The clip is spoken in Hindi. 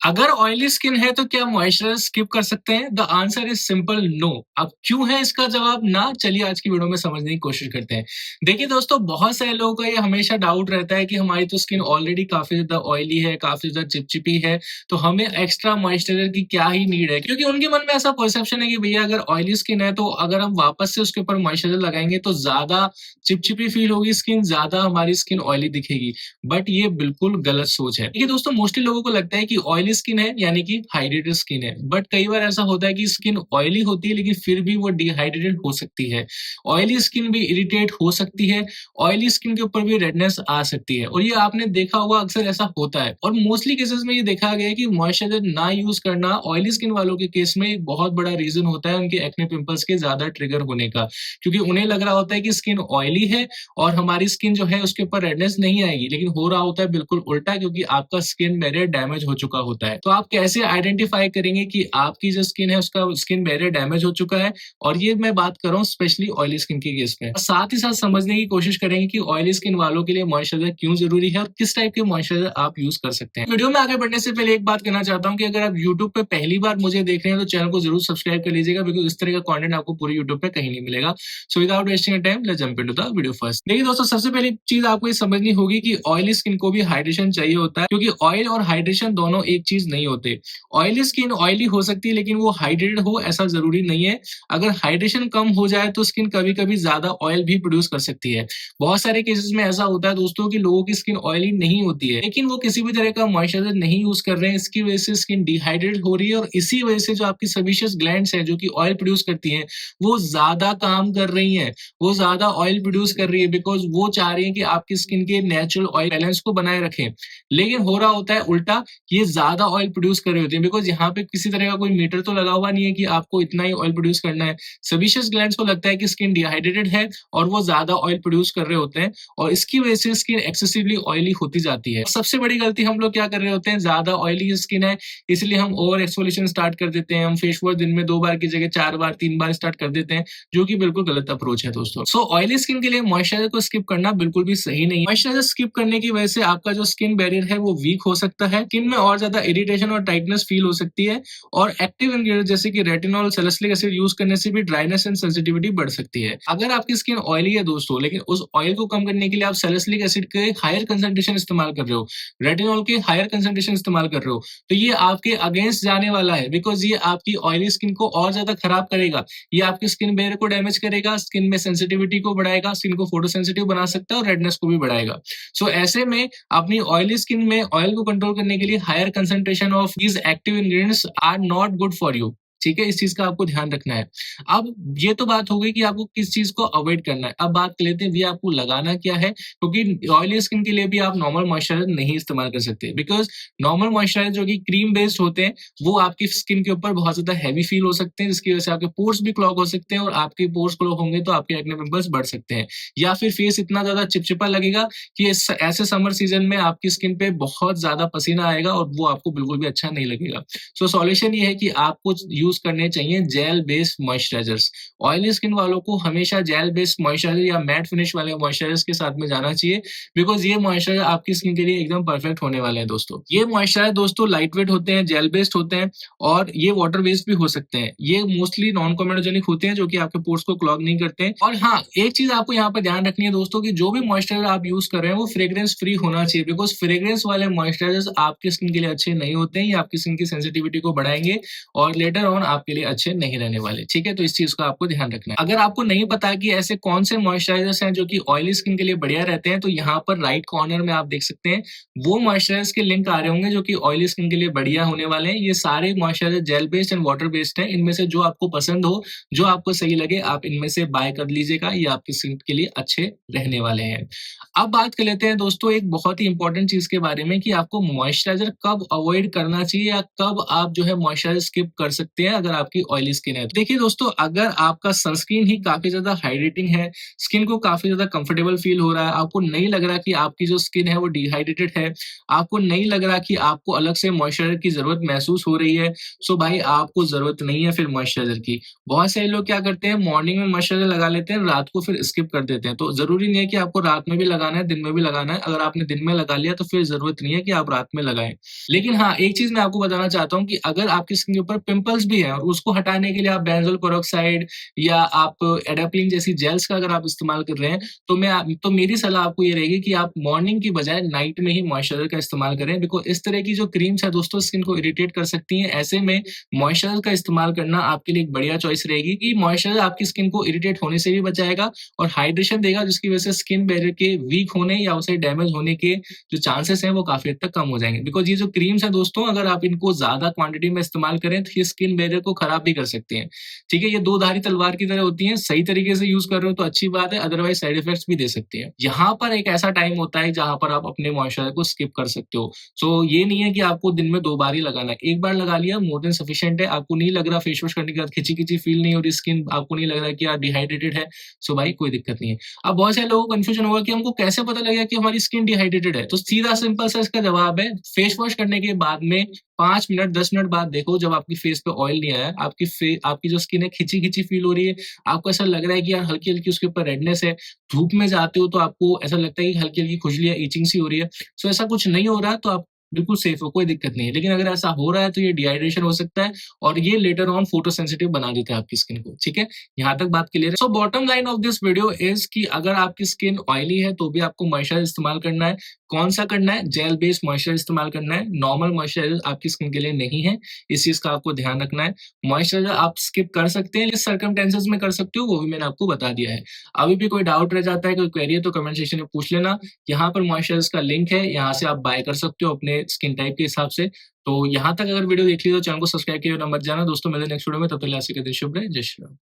अगर ऑयली स्किन है तो क्या मॉइस्चराइजर स्किप कर सकते हैं? The answer is simple no. अब क्यों है इसका जवाब ना? चलिए आज की वीडियो में समझने की कोशिश करते हैं। देखिए दोस्तों, बहुत सारे लोगों का ये हमेशा डाउट रहता है कि हमारी तो स्किन ऑलरेडी काफी ज्यादा ऑयली है, काफी ज्यादा चिपचिपी है, तो हमें एक्स्ट्रा मॉइस्चराइजर की क्या ही नीड है। क्योंकि उनके मन में ऐसा परसेप्शन है कि भैया अगर ऑयली स्किन है तो अगर हम वापस से उसके ऊपर मॉइस्चराइजर लगाएंगे तो ज्यादा चिपचिपी फील होगी स्किन, ज्यादा हमारी स्किन ऑयली दिखेगी। बट ये बिल्कुल गलत सोच है। देखिए दोस्तों, मोस्टली लोगों को लगता है कि ऑयली स्किन है यानी कि हाइड्रेटेड स्किन है, बट कई बार ऐसा होता है कि स्किन ऑयली होती है लेकिन फिर भी वो डिहाइड्रेटेड हो सकती है। ऑयली स्किन भी इरिटेट हो सकती है, ऑयली स्किन के ऊपर भी रेडनेस आ सकती है, और ये आपने देखा होगा अक्सर ऐसा होता है। और मोस्टली केसेस में ये देखा गया है कि मॉइस्चराइजर ना यूज करना ऑयली स्किन वालों के केस में एक बहुत बड़ा रीजन होता है उनके एक्ने पिंपल्स के ज्यादा ट्रिगर होने का। क्योंकि उन्हें लग रहा होता है कि स्किन ऑयली है और हमारी स्किन जो है उसके ऊपर रेडनेस नहीं आएगी, लेकिन हो रहा होता है बिल्कुल उल्टा, क्योंकि आपका स्किन बैरियर डैमेज हो चुका होता है। तो आप कैसे आइडेंटिफाई करेंगे कि आपकी जो स्किन है उसका स्किन बैरियर डैमेज हो चुका है? और ये मैं बात कर रहा हूँ स्पेशली ऑयली स्किन के केस में। साथ ही साथ समझने की कोशिश करेंगे कि ऑयली स्किन वालों के लिए मॉइस्चराइजर क्यों जरूरी है और किस टाइप के मॉइस्चराइजर आप यूज कर सकते हैं। वीडियो में आगे बढ़ने से पहले एक बात कहना चाहता हूँ कि अगर आप यूट्यूब पे पहली बार मुझे देख रहे हैं तो चैनल को जरूर सब्सक्राइब कर लीजिएगा, बिकॉज इस तरह का कंटेंट आपको पूरे यूट्यूब पे कहीं नहीं मिलेगा। So without wasting time let's jump into the video first. देखिए दोस्तों, सबसे पहली चीज आपको ये समझनी होगी कि ऑयली स्किन को भी हाइड्रेशन चाहिए होता है, क्योंकि ऑयल और हाइड्रेशन दोनों एक चीज नहीं होते। ऑयली स्किन ऑयली हो सकती है लेकिन वो हाइड्रेटेड हो ऐसा जरूरी नहीं है। अगर हाइड्रेशन कम हो जाए तो स्किन कभी कभी ज्यादा ऑयल भी प्रोड्यूस कर सकती है। बहुत सारे केसेस में ऐसा होता है दोस्तों कि लोगों की स्किन ऑयली नहीं होती है, लेकिन वो किसी भी तरह का मॉइस्चराइजर नहीं यूज कर रहे हैं, इसकी वजह से स्किन डिहाइड्रेट हो रही है, और इसी वजह से जो आपकी सेबेशियस ग्लैंड्स है जो कि ऑयल प्रोड्यूस करती हैं वो ज्यादा काम कर रही हैं, वो ज्यादा ऑयल प्रोड्यूस कर रही है, बिकॉज वो चाह रही है कि आपकी स्किन के नेचुरल ऑयल बैलेंस को बनाए रखें। लेकिन हो रहा होता है उल्टा, ये ज्यादा ऑयल प्रोड्यूस कर रहे होते हैं, बिकॉज यहाँ पे किसी तरह का कोई मीटर तो लगा हुआ नहीं है कि आपको इतना ही ऑयल प्रोड्यूस करना है। सेबेशियस ग्लैंड्स को लगता है कि स्किन डिहाइड्रेटेड है और वो ज्यादा ऑयल प्रोड्यूस कर रहे होते हैं, और इसकी वजह से स्किन एक्सेसिवली ऑयली होती जाती है। सबसे बड़ी गलती हम लोग क्या कर रहे होते हैं, ज्यादा ऑयली स्किन है इसलिए हम ओवर एक्सफोलिएशन स्टार्ट कर देते हैं, हम फेस वॉश दिन में 2 बार की जगह 4 बार 3 बार स्टार्ट कर देते हैं, जो कि बिल्कुल गलत अप्रोच है दोस्तों। सो ऑयली स्किन के लिए मॉइस्चराइजर को स्किप करना बिल्कुल भी सही नहीं है। मॉइस्चराइजर स्किप करने की वजह से आपका जो स्किन बैरियर है वो वीक हो सकता है, स्किन में और ज्यादा इरिटेशन और टाइटनेस फील हो सकती है, और एक्टिव इंग्रेडिएंट जैसे कि रेटिनॉल, सैलिसिलिक एसिड यूज करने से भी ड्राइनेस एंड सेंसिटिविटी बढ़ सकती है। अगर आपकी स्किन ऑयली है दोस्तों, लेकिन उस ऑयल को कम करने के लिए आप सैलिसिलिक एसिड के हायर कंसंट्रेशन इस्तेमाल कर रहे हो, रेटिनॉल के हायर कंसंट्रेशन इस्तेमाल कर रहे हो, तो ये आपके अगेंस्ट जाने वाला है, बिकॉज ये आपकी ऑयली स्किन को और ज्यादा खराब करेगा। ये आपकी स्किन बैरियर को डैमेज करेगा, स्किन में सेंसिटिविटी को बढ़ाएगा, स्किन को फोटो सेंसिटिव बना सकता है और रेडनेस को भी बढ़ाएगा। सो ऐसे में अपनी ऑयली स्किन में ऑयल को कंट्रोल करने के लिए higher concentration of these active ingredients are not good for you. ठीक है, इस चीज का आपको ध्यान रखना है। अब ये तो बात हो गई कि आपको किस चीज को अवॉइड करना है। अब बात कर लेते हैं भी आपको लगाना क्या है, क्योंकि ऑयली स्किन के लिए भी आप नॉर्मल मॉइस्चराइजर नहीं इस्तेमाल कर सकते, बिकॉज नॉर्मल मॉइस्चराइजर जो कि क्रीम बेस्ड होते हैं वो आपकी स्किन के ऊपर बहुत ज्यादा हैवी फील हो सकते हैं, जिसकी वजह से आपके पोर्स भी क्लॉग हो सकते हैं, और आपके पोर्स क्लॉग होंगे तो आपके एक्ने पिंपल्स बढ़ सकते हैं, या फिर फेस इतना ज्यादा चिपचिपा लगेगा कि ऐसे समर सीजन में आपकी स्किन पे बहुत ज्यादा पसीना आएगा और वो आपको बिल्कुल भी अच्छा नहीं लगेगा। सो सॉल्यूशन ये है कि आपको यूज करने चाहिए gel based moisturisers. Oily skin वालों को हमेशा जेल बेस्ड मॉइस्चराइजर या मैट फिनिश वाले मॉइस्चराइजर्स के साथ में जाना चाहिए, बिकॉज ये मॉइस्चराइजर आपकी स्किन के लिए एकदम परफेक्ट होने वाले हैं दोस्तों। ये मॉइस्चराइजर दोस्तों लाइट वेट होते हैं, जेल बेस्ड होते हैं, और ये वाटर बेस्ड भी हो सकते हैं। ये मोस्टली नॉन कॉमेडोजेनिक होते हैं जो कि आपके पोर्स को क्लॉग नहीं करते हैं। और हाँ, एक चीज आपको यहाँ पर ध्यान रखनी है दोस्तों कि जो भी मॉइस्चराइजर आप यूज कर रहे हैं वो फ्रेग्रेंस फ्री होना चाहिए, बिकॉज फ्रेग्रेंस वाले मॉइस्चराइजर्स आपकी स्किन के लिए अच्छे नहीं होते हैं, ये आपकी स्किन की सेंसिटिविटी को बढ़ाएंगे और लेटर ऑन आपके लिए अच्छे नहीं रहने वाले। ठीक है, तो इस चीज का आपको ध्यान रखना है। अगर आपको नहीं पता कि ऐसे कौन से मॉइस्चराइजर्स हैं जो कि ऑयली स्किन के लिए बढ़िया रहते हैं, तो यहाँ पर राइट कॉर्नर में आप देख सकते हैं वो मॉइस्चराइजर्स के लिंक आ रहे होंगे जो कि ऑयली स्किन के लिए बढ़िया होने वाले हैं। ये सारे moisturiser gel based and water based हैं। इनमें से जो आपको पसंद हो, जो आपको सही लगे, आप इनमें से बाय कर लीजिएगा, ये आपकी स्किन के लिए अच्छे रहने वाले हैं। अब बात कर लेते हैं दोस्तों एक बहुत ही इंपॉर्टेंट चीज के बारे में कि आपको मॉइस्चराइजर कब अवॉइड करना चाहिए या कब आप जो है मॉइस्चराइजर स्किप कर सकते हैं अगर आपकी ऑयली स्किन है। देखिए दोस्तों, अगर आपका सनस्क्रीन ही काफ़ी ज़्यादा हाइड्रेटिंग है, स्किन को काफ़ी ज़्यादा कंफर्टेबल फ़ील हो रहा है, आपको नहीं लग रहा कि आपकी जो स्किन है वो डिहाइड्रेटेड है, आपको नहीं लग रहा कि आपको अलग से मॉइस्चराइज़र की ज़रूरत महसूस हो रही है, सो भाई आपको ज़रूरत नहीं है फिर मॉइस्चराइज़र की। बहुत सारे लोग क्या करते हैं, मॉर्निंग में मॉइस्चराइज़र लगा लेते हैं, रात को फिर स्किप कर देते हैं। तो ज़रूरी नहीं है कि आपको रात में भी लगाना है, दिन में भी लगाना है। अगर आपने दिन में लगा लिया तो फिर ज़रूरत नहीं है कि आप रात में लगाएँ। लेकिन हाँ, एक चीज़ मैं आपको बताना चाहता हूँ कि अगर आपकी स्किन के ऊपर पिंपल्स भी हैं और उसको हटाने के लिए आप बेंज़ोल पेरोक्साइड या आप एडाप्लिन जैसी जेल्स का अगर आप इस्तेमाल कर रहे हैं, तो मेरी सलाह आपको ये रहेगी कि आप मॉर्निंग की बजाय नाइट में ही मॉइस्चराइज़र का इस्तेमाल करें। बिकॉज़ इस तरह की जो क्रीम्स है दोस्तों, स्किन को इरिटेट कर सकती हैं। ऐसे में मॉइस्चराइज़र का इस्तेमाल करना आपके लिए एक बढ़िया चॉइस रहेगी कि मॉइस्चराइज़र आपकी स्किन को इरिटेट होने से भी बचाएगा और हाइड्रेशन देगा, जिसकी वजह से स्किन बैरियर के वीक होने या उसे डैमेज होने के जो चांसेस हैं वो काफ़ी हद तक कम हो जाएँगे। बिकॉज़ ये जो क्रीम्स हैं दोस्तों, अगर आप इनको ज़्यादा क्वांटिटी में इस्तेमाल करें तो ये स्किन बैरियर को खराब भी कर सकती हैं। ठीक है? ये दो-धारी तलवार की तरह होती हैं, सही तरीके से यूज़ कर रहे हो तो अच्छी बात है, अदरवाइज़ साइड इफेक्ट्स भी दे सकती हैं। यहाँ पर एक ऐसा टाइम होता है जहाँ पर आप अपने मॉइस्चराइज़र को स्किप कर सकते हो। सो ये नहीं है कि आपको दिन में 2 बार ही लगाना है। एक बार लगा लिया मोर देन सफिशिएंट है। आपको नहीं लग रहा फेस वॉश करने के बाद खिंची-खिंची फील नहीं हो रही स्किन, आपको नहीं लग रहा कि आप डिहाइड्रेटेड है, सो भाई कोई दिक्कत नहीं है। अब बहुत सारे लोगों को कन्फ्यूजन होगा कि हमको कैसे पता लगेगा कि हमारी स्किन डिहाइड्रेटेड है? तो सीधा सिंपल सा इसका जवाब है, फेस वॉश करने के बाद में 5 मिनट, 10 मिनट बाद देखो, जब आपकी फेस पे ऑयल नहीं आया है, आपकी जो स्किन है खिंची-खिंची फील हो रही है, आपको ऐसा लग रहा है कि यार हल्की-हल्की उसके ऊपर रेडनेस है, धूप में जाते हो तो आपको ऐसा लगता है कि हल्की-हल्की खुजली या इचिंग सी हो रही है। सो ऐसा कुछ नहीं हो रहा है तो आप बिल्कुल सेफ हो, कोई दिक्कत नहीं है। लेकिन अगर ऐसा हो रहा है तो ये डिहाइड्रेशन हो सकता है और ये लेटर ऑन फोटो सेंसिटिव बना देता है आपकी स्किन को, ठीक है? यहाँ तक बात क्लियर है। So bottom line of this video is कि अगर आपकी स्किन ऑयली है तो भी आपको मॉइस्चराइज़र इस्तेमाल करना है। कौन-सा करना है? जेल बेस्ड मॉइस्चराइज़र इस्तेमाल करना है। नॉर्मल मॉइस्चराइज़र आपकी स्किन के लिए नहीं है, इस चीज़ का आपको ध्यान रखना है। मॉइस्चराइज़र आप स्किप कर सकते हैं, किस सर्कमस्टेंसेस में कर सकते हो वो भी मैंने आपको बता दिया है। अभी भी कोई डाउट रह जाता है, कोई क्वेरी है तो कमेंट सेक्शन में पूछ लेना। यहाँ पर मॉइस्चराइज़र का लिंक है, यहाँ से आप बाय कर सकते हो अपने स्किन टाइप के हिसाब से। तो यहाँ तक अगर वीडियो देख ली तो चैनल को सब्सक्राइब किए बिना मत जाना। दोस्तों मिलते हैं नेक्स्ट वीडियो में, तब तक के लिए शुभ रहे। जय श्री राम।